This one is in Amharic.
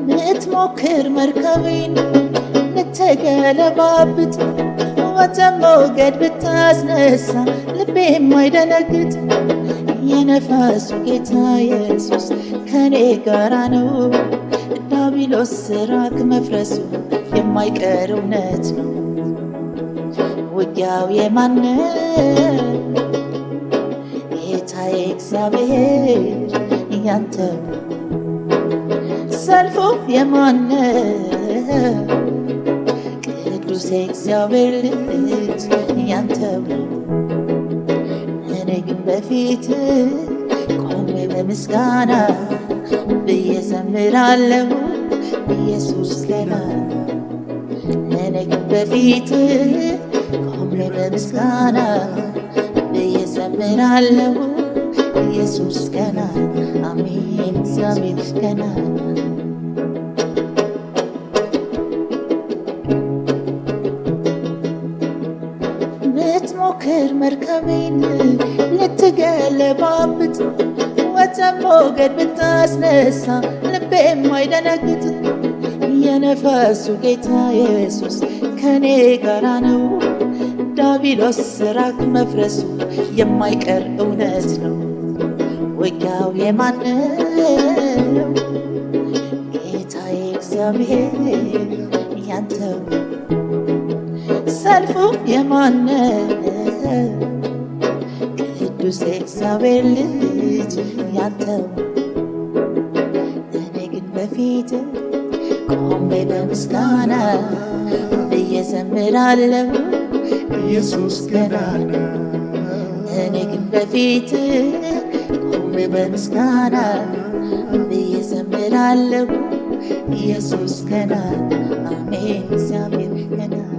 ብትሞክር መርከቤን ልትገለባብጥ ወደ ሞገድ ብታስነሳ ልቤ የማይደነግጥ የነፋሱ ጌታ ኢየሱስ ከኔ ጋራ ነው። ዲያብሎስ ስራክ መፍረሱ የማይቀር እውነት ነው። ውጊያው የማነው? ጌታዬ እግዚአብሔር ያንተው። ሰልፉ የማነው? ቅዱስ እግዚአብሔር ልጅ ያንተው። እኔ ግን በፊት ቆሜ በምስጋና ብዬ ዘምራለሁ ኢየሱስ ገና። እኔ ግን በፊት ቆሜ በምስጋና ብዬ ዘምራለሁ ኢየሱስ ገና። አሜን እግዚአብሔር ገና። ብትሞክር መርከቤን ልትገለባብጥ ወደ ሞገድ ብታስነሳ ልቤ የማይደነግጥ የነፋሱ ጌታ ኢየሱስ ከኔ ጋራ ነው። ዲያብሎስ ስራክ መፍረሱ የማይቀር እውነት ነው። ውጊያው የማነው? ጌታዬ እግዚአብሔር ያንተው። ሰልፉ የማነው? ቅዱስ እግዚአብሔር ልጅ ያንተው። እኔ ግን በፊት ቆሜ በምስጋና ብዬ ዘምራለሁ ኢየሱስ ገናና። እኔ ግን በፊት ቆሜ በምስጋና ብዬ ዘምራለሁ ኢየሱስ ገናና። አሜን እግዚአብሔር ገናና።